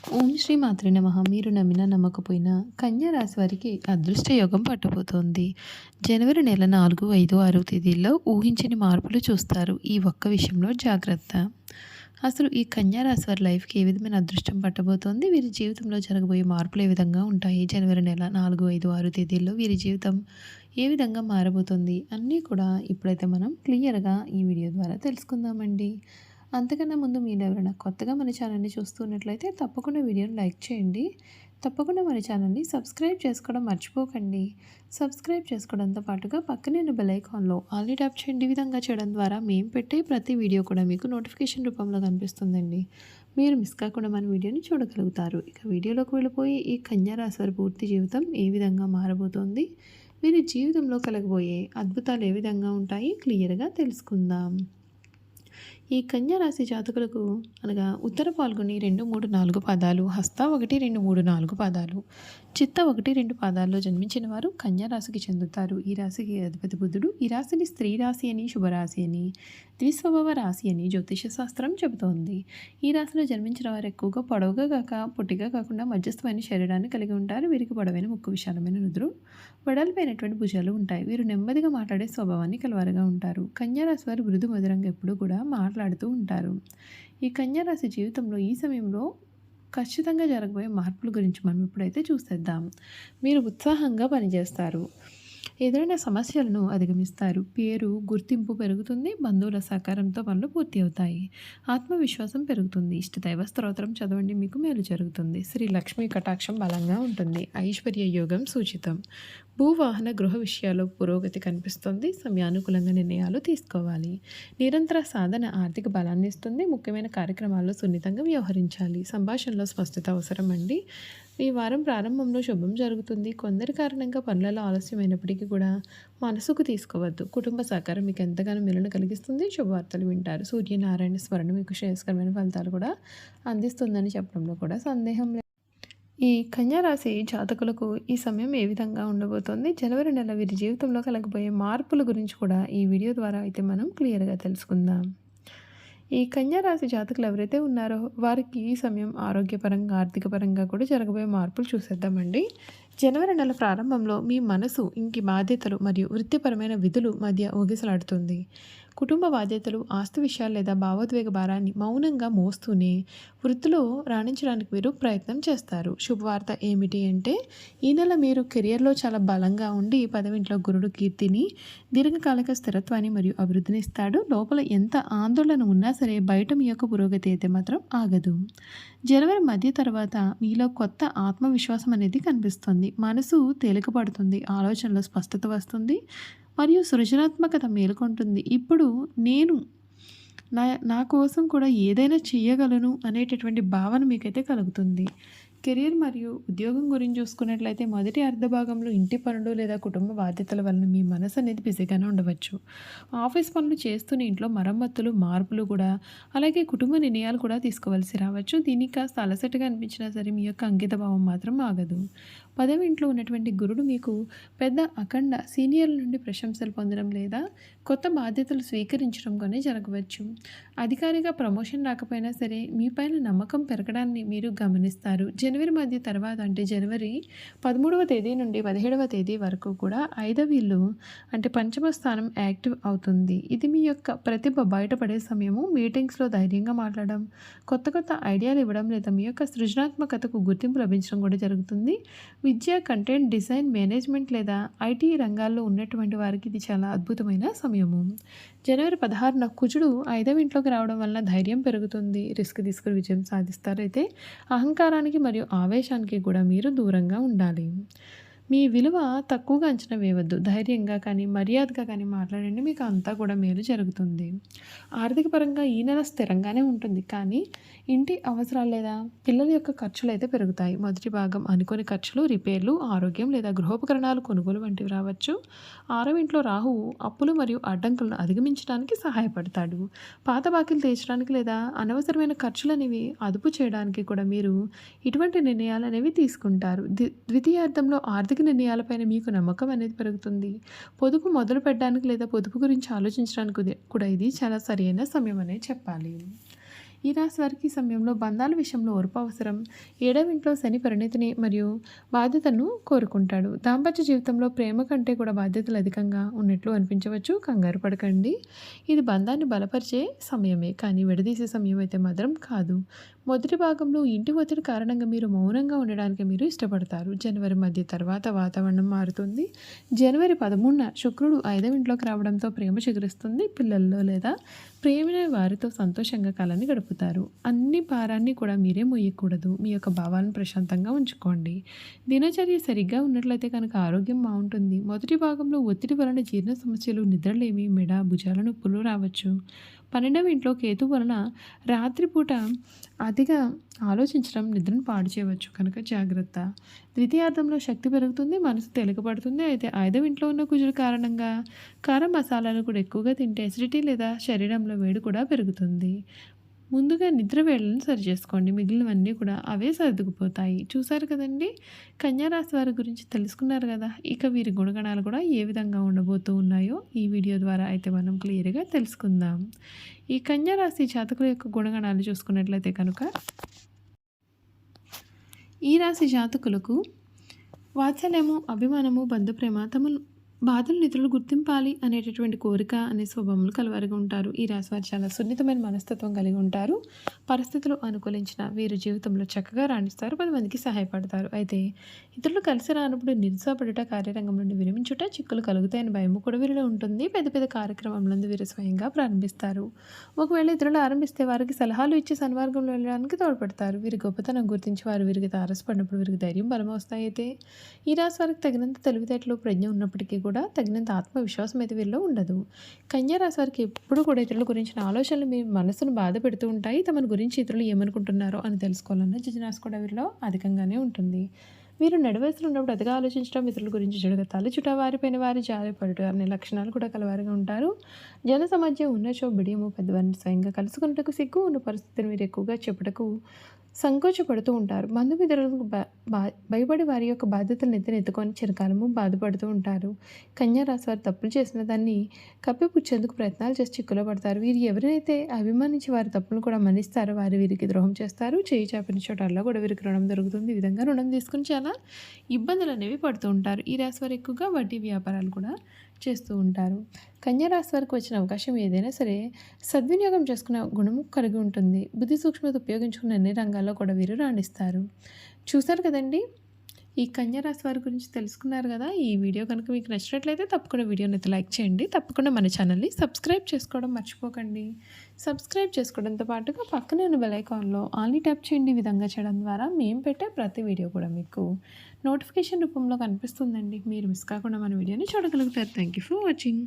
ఓం శ్రీ మాత్రే నమః. మీరు నమ్మినా నమ్మకపోయినా కన్యా రాశి వారికి అదృష్ట యోగం పట్టబోతోంది. జనవరి నెల 4, 5, 6 తేదీల్లో ఊహించని మార్పులు చూస్తారు. ఈ ఒక్క విషయంలో జాగ్రత్త. అసలు ఈ కన్యా రాశి వారి లైఫ్‌కి ఏ విధమైన అదృష్టం పట్టబోతోంది? వీరి జీవితంలో జరగబోయే మార్పులు ఏ విధంగా ఉంటాయి? జనవరి నెల 4, 5, 6 తేదీల్లో వీరి జీవితం ఏ విధంగా మారబోతుంది? అన్నీ కూడా ఇప్పుడైతే మనం క్లియర్‌గా ఈ వీడియో ద్వారా తెలుసుకుందామండి. అంతకన్నా ముందు మీరెవరైనా కొత్తగా మన ఛానల్‌ని చూస్తున్నట్లయితే తప్పకుండా వీడియోని లైక్ చేయండి. తప్పకుండా మన ఛానల్‌ని సబ్స్క్రైబ్ చేసుకోవడం మర్చిపోకండి. సబ్స్క్రైబ్ చేసుకోవడంతో పాటుగా పక్కనే ఉన్న బెల్ ఐకాన్‌లో ఆల్‌ని ట్యాప్ చేయండి. ఈ విధంగా చేయడం ద్వారా మేము పెట్టే ప్రతి వీడియో కూడా మీకు నోటిఫికేషన్ రూపంలో కనిపిస్తుందండి. మీరు మిస్ కాకుండా మన వీడియోని చూడగలుగుతారు. ఇక వీడియోలోకి వెళ్ళిపోయి ఈ కన్యా రాశి వారి పూర్తి జీవితం ఏ విధంగా మారబోతోంది? వీరి జీవితంలో కలగబోయే అద్భుతాలు ఏ విధంగా ఉంటాయి? క్లియర్‌గా తెలుసుకుందాం. ఈ కన్యా రాశి జాతకులకు అనగా ఉత్తర పాల్గొని 2, 3, 4 పాదాలు, హస్త 1, 2, 3, 4 పాదాలు, చిత్త 1, 2 పాదాల్లో జన్మించిన వారు కన్యా రాశికి చెందుతారు. ఈ రాశికి అధిపతి బుధుడు. ఈ రాశిని స్త్రీ రాశి అని, శుభరాశి అని, ద్విస్వభావ రాశి అని జ్యోతిష శాస్త్రం చెబుతోంది. ఈ రాశిలో జన్మించిన వారు ఎక్కువగా పొడవుగా కాక పొట్టిగా కాకుండా మధ్యస్థమైన శరీరాన్ని కలిగి ఉంటారు. వీరికి పొడవైన ముక్కు, విశాలమైన నుదురు, వెడల్పైనటువంటి భుజాలు ఉంటాయి. వీరు నెమ్మదిగా మాట్లాడే స్వభావాన్ని కలవారుగా ఉంటారు. కన్యా రాశి వారు మృదు మధురంగా ఎప్పుడూ కూడా మాట్లాడుతూ ఉంటారు. ఈ కన్యా రాశి జీవితంలో ఈ సమయంలో ఖచ్చితంగా జరగబోయే మార్పుల గురించి మనం ఇప్పుడైతే చూసేద్దాం. మీరు ఉత్సాహంగా పనిచేస్తారు. ఎదురైన సమస్యలను అధిగమిస్తారు. పేరు, గుర్తింపు పెరుగుతుంది. బంధువుల సహకారంతో పనులు పూర్తి అవుతాయి. ఆత్మవిశ్వాసం పెరుగుతుంది. ఇష్టదైవ స్తోత్రం చదవండి, మీకు మేలు జరుగుతుంది. శ్రీ లక్ష్మీ కటాక్షం బలంగా ఉంటుంది. ఐశ్వర్య యోగం సూచితం. భూవాహన గృహ విషయాల్లో పురోగతి కనిపిస్తుంది. సమయానుకూలంగా నిర్ణయాలు తీసుకోవాలి. నిరంతర సాధన ఆర్థిక బలాన్ని ఇస్తుంది. ముఖ్యమైన కార్యక్రమాల్లో సున్నితంగా వ్యవహరించాలి. సంభాషణలో స్పష్టత అవసరం అండి. ఈ వారం ప్రారంభంలో శుభం జరుగుతుంది. కొందరి కారణంగా పనులలో ఆలస్యమైనప్పటికీ కూడా మనసుకు తీసుకోవద్దు. కుటుంబ సహకారం మీకు ఎంతగానో మేలును కలిగిస్తుంది. శుభవార్తలు వింటారు. సూర్యనారాయణ స్మరణ మీకు శ్రేయస్కరమైన ఫలితాలు కూడా అందిస్తుందని చెప్పడంలో కూడా సందేహం లేదు. ఈ కన్యా రాశి జాతకులకు ఈ సమయం ఏ విధంగా ఉండబోతోంది? జనవరి నెల వీరి జీవితంలో కలగబోయే మార్పుల గురించి కూడా ఈ వీడియో ద్వారా అయితే మనం క్లియర్గా తెలుసుకుందాం. ఈ కన్యా రాశి జాతకులు ఎవరైతే ఉన్నారో వారికి ఈ సమయం ఆరోగ్యపరంగా, ఆర్థిక పరంగా కూడా జరగబోయే మార్పులు చూసేద్దామండి. జనవరి నెల ప్రారంభంలో మీ మనసు ఇంటి బాధ్యతలు మరియు వృత్తిపరమైన విధులు మధ్య ఊగిసలాడుతుంది. కుటుంబ బాధ్యతలు, ఆస్తి విషయాలు లేదా భావోద్వేగ భారాన్ని మౌనంగా మోస్తూనే వృత్తిలో రాణించడానికి మీరు ప్రయత్నం చేస్తారు. శుభవార్త ఏమిటి అంటే, ఈ నెల మీరు కెరియర్లో చాలా బలంగా ఉండి పదవింట్లో గురుడు కీర్తిని, దీర్ఘకాలిక స్థిరత్వాన్ని మరియు అభివృద్ధిని ఇస్తాడు. లోపల ఎంత ఆందోళన ఉన్నా సరే బయట మీ యొక్క పురోగతి అయితే మాత్రం ఆగదు. జనవరి మధ్య తర్వాత మీలో కొత్త ఆత్మవిశ్వాసం అనేది కనిపిస్తుంది. మనసు తేలికపడుతుంది. ఆలోచనలో స్పష్టత వస్తుంది మరియు సృజనాత్మకత మేలుకొంటుంది. ఇప్పుడు నేను నా నా కోసం కూడా ఏదైనా చేయగలను అనేటటువంటి భావన మీకైతే కలుగుతుంది. కెరీర్ మరియు ఉద్యోగం గురించి చూసుకున్నట్లయితే మొదటి అర్ధభాగంలో ఇంటి పనులు లేదా కుటుంబ బాధ్యతల వలన మీ మనసు అనేది బిజీగానే ఉండవచ్చు. ఆఫీస్ పనులు చేస్తూనే ఇంట్లో మరమ్మతులు, మార్పులు కూడా, అలాగే కుటుంబ నిర్ణయాలు కూడా తీసుకోవాల్సి రావచ్చు. దీనికి కాస్త అలసటగా అనిపించినా సరే మీ యొక్క అంకిత భావం మాత్రం ఆగదు. పదవింట్లో ఉన్నటువంటి గురుడు మీకు పెద్ద అఖండ సీనియర్ల నుండి ప్రశంసలు పొందడం లేదా కొత్త బాధ్యతలు స్వీకరించడం కానీ జరగవచ్చు. అధికారిగా ప్రమోషన్ రాకపోయినా సరే మీపైన నమ్మకం పెరగడాన్ని మీరు గమనిస్తారు. జనవరి మధ్య తర్వాత అంటే జనవరి 13వ తేదీ నుండి 17వ తేదీ వరకు కూడా 5వ ఇల్లు అంటే పంచమ స్థానం యాక్టివ్ అవుతుంది. ఇది మీ యొక్క ప్రతిభ బయటపడే సమయము. మీటింగ్స్లో ధైర్యంగా మాట్లాడడం, కొత్త కొత్త ఐడియాలు ఇవ్వడం లేదా మీ యొక్క సృజనాత్మకతకు గుర్తింపు లభించడం కూడా జరుగుతుంది. విద్య, కంటెంట్ డిజైన్, మేనేజ్మెంట్ లేదా ఐటీ రంగాల్లో ఉన్నటువంటి వారికి ఇది చాలా అద్భుతమైన సమయము. జనవరి 16న కుజుడు 5వ ఇంట్లోకి రావడం వలన ధైర్యం పెరుగుతుంది. రిస్క్ తీసుకుని విజయం సాధిస్తారైతే అహంకారానికి మరియు ఆవేశానికి కూడా మీరు దూరంగా ఉండాలి. మీ విలువ తక్కువగా అంచనా వేయవద్దు. ధైర్యంగా కానీ మర్యాదగా కానీ మాట్లాడండి. మీకు అంతా కూడా మేలు జరుగుతుంది. ఆర్థిక పరంగా ఈ నెల స్థిరంగానే ఉంటుంది. కానీ ఇంటి అవసరాలు లేదా పిల్లల యొక్క ఖర్చులు అయితే పెరుగుతాయి. మొదటి భాగం అనుకోని ఖర్చులు, రిపేర్లు, ఆరోగ్యం లేదా గృహోపకరణాలు కొనుగోలు వంటివి రావచ్చు. 6వ ఇంట్లో రాహువు అప్పులు మరియు అడ్డంకులను అధిగమించడానికి సహాయపడతాడు. పాత బాకీలు తీర్చడానికి లేదా అనవసరమైన ఖర్చులు అనేవి అదుపు చేయడానికి కూడా మీరు ఇటువంటి నిర్ణయాలు అనేవి తీసుకుంటారు. ద్వితీయార్థంలో ఆర్థిక నిర్ణయాలపైన మీకు నమ్మకం అనేది పెరుగుతుంది. పొదుపు మొదలు పెట్టడానికి లేదా పొదుపు గురించి ఆలోచించడానికి కూడా ఇది చాలా సరైన సమయం అనే చెప్పాలి. ఈ రాశి వారికి ఈ సమయంలో బంధాల విషయంలో ఓర్పు అవసరం. 7వ ఇంట్లో శని పరిణతిని మరియు బాధ్యతను కోరుకుంటాడు. దాంపత్య జీవితంలో ప్రేమ కంటే కూడా బాధ్యతలు అధికంగా ఉన్నట్లు అనిపించవచ్చు. కంగారు పడకండి. ఇది బంధాన్ని బలపరిచే సమయమే, కానీ విడదీసే సమయం అయితే మాత్రం కాదు. మొదటి భాగంలో ఇంటి ఒత్తిడి కారణంగా మీరు మౌనంగా ఉండడానికి మీరు ఇష్టపడతారు. జనవరి మధ్య తర్వాత వాతావరణం మారుతుంది. జనవరి 13న శుక్రుడు 5వ ఇంట్లోకి రావడంతో ప్రేమ చిగురిస్తుంది. పిల్లల్లో లేదా ప్రేమైన వారితో సంతోషంగా కాలాన్ని గడుపుతారు. అన్ని భారాన్ని కూడా మీరే మోయకూడదు. మీ యొక్క భావాలను ప్రశాంతంగా ఉంచుకోండి. దినచర్య సరిగ్గా ఉన్నట్లయితే కనుక ఆరోగ్యం బాగుంటుంది. మొదటి భాగంలో ఒత్తిడి వలన జీర్ణ సమస్యలు, నిద్రలేమి, మెడ, భుజాల నొప్పులు రావచ్చు. 12వ ఇంట్లో కేతు వలన రాత్రిపూట అతిగా ఆలోచించడం నిద్రను పాడు చేయవచ్చు, కనుక జాగ్రత్త. ద్వితీయార్థంలో శక్తి పెరుగుతుంది, మనసు తేలికపడుతుంది. అయితే 5వ ఇంట్లో ఉన్న కుజుడు కారణంగా కారం మసాలాలు కూడా ఎక్కువగా తింటే అసిడిటీ లేదా శరీరంలో వేడి కూడా పెరుగుతుంది. ముందుగా నిద్ర వేళలను సరిచేసుకోండి. మిగిలినవన్నీ కూడా అవే సర్దుకుపోతాయి. చూసారు కదండి, కన్యారాశి వారి గురించి తెలుసుకున్నారు కదా. ఇక వీరి గుణగణాలు కూడా ఏ విధంగా ఉండబోతూ ఉన్నాయో ఈ వీడియో ద్వారా అయితే మనం క్లియర్గా తెలుసుకుందాం. ఈ కన్యారాశి జాతకుల యొక్క గుణగణాలు చూసుకున్నట్లయితే కనుక ఈ రాశి జాతకులకు వాత్సల్యము, అభిమానము, బంధుప్రేమ, తమ బాధలు ఇతరులు గుర్తింపాలి అనేటటువంటి కోరిక అనే స్వభావములు కలవారిగా ఉంటారు. ఈ రాశి వారు చాలా సున్నితమైన మనస్తత్వం కలిగి ఉంటారు. పరిస్థితులు అనుకూలించిన వీరు జీవితంలో చక్కగా రాణిస్తారు, 10 మందికి సహాయపడతారు. అయితే ఇతరులు కలిసి రానప్పుడు నిరుత్సాహపడుట, కార్యరంగం నుండి విరమించుట, చిక్కులు కలుగుతాయని భయము కూడా వీరిలో ఉంటుంది. పెద్ద పెద్ద కార్యక్రమములందు వీరు స్వయంగా ప్రారంభిస్తారు. ఒకవేళ ఇతరులు ఆరంభిస్తే వారికి సలహాలు ఇచ్చి సన్మార్గంలో వెళ్ళడానికి తోడ్పడతారు. వీరి గొప్పతనం గుర్తించి వారు వీరికి తారసపడినప్పుడు వీరికి ధైర్యం, బలం వస్తాయి. అయితే ఈ రాశి వారికి తగినంత తెలివితేటలు, ప్రజ్ఞ ఉన్నప్పటికీ కూడా తగినంత ఆత్మవిశ్వాసం అయితే వీరిలో ఉండదు. కన్యా రాశి వారికి ఎప్పుడు కూడా ఇతరుల గురించిన ఆలోచనలు మీ మనసును బాధ పెడుతూ ఉంటాయి. తమను గురించి ఇతరులు ఏమనుకుంటున్నారో అని తెలుసుకోవాలన్న జిజ్ఞాస కూడా వీరిలో అధికంగానే ఉంటుంది. వీరు నడివయసులో ఉన్నప్పుడు అతిగా ఆలోచించడం, ఇతరుల గురించి చెడుగా తలచుట, వారిపైన వారి జారిపడుట అనే లక్షణాలు కూడా కలవారిగా ఉంటారు. జన సమాజం ఉన్నచో బిడియము, పెద్దవారిని స్వయంగా కలుసుకున్నటకు సిగ్గు ఉన్న పరిస్థితిని వీరు ఎక్కువగా చెప్పుటకు సంకోచపడుతూ ఉంటారు. బంధుమిత్రులకు భయపడి వారి యొక్క బాధ్యతలను ఎత్తుకొని చిరకాలము బాధపడుతూ ఉంటారు. కన్యా రాశి వారు తప్పులు చేసిన దాన్ని కప్పిపుచ్చేందుకు ప్రయత్నాలు చేసి చిక్కులో పడతారు. వీరు ఎవరైతే అభిమానించి వారి తప్పులను కూడా మన్నిస్తారో వారు వీరికి ద్రోహం చేస్తారు. చేయి చాపిన చోటల్లో కూడా వీరికి రుణం దొరుకుతుంది. ఈ విధంగా రుణం తీసుకుని చాలా ఇబ్బందులు అనేవి పడుతూ ఉంటారు. ఈ రాశి వారు ఎక్కువగా వడ్డీ వ్యాపారాలు కూడా చేస్తూ ఉంటారు. కన్యా రాశి వారికి వచ్చిన అవకాశం ఏదైనా సరే సద్వినియోగం చేసుకునే గుణము కలిగి ఉంటుంది. బుద్ధి సూక్ష్మత ఉపయోగించుకున్న అన్ని రంగాల్లో కూడా వీరు రాణిస్తారు. చూసారు కదండి, ఈ కన్యా రాశి వారి గురించి తెలుసుకున్నారు కదా. ఈ వీడియో కనుక మీకు నచ్చినట్లయితే తప్పకుండా వీడియోని అయితే లైక్ చేయండి. తప్పకుండా మన ఛానల్ని సబ్స్క్రైబ్ చేసుకోవడం మర్చిపోకండి. సబ్స్క్రైబ్ చేసుకోవడంతో పాటుగా పక్కనే ఉన్న బెల్ ఐకాన్లో ఆల్ని ట్యాప్ చేయండి. ఈ విధంగా చేయడం ద్వారా మేము పెట్టే ప్రతి వీడియో కూడా మీకు నోటిఫికేషన్ రూపంలో కనిపిస్తుందండి. మీరు మిస్ కాకుండా మన వీడియోని చూడగలుగుతారు. Thank you for watching.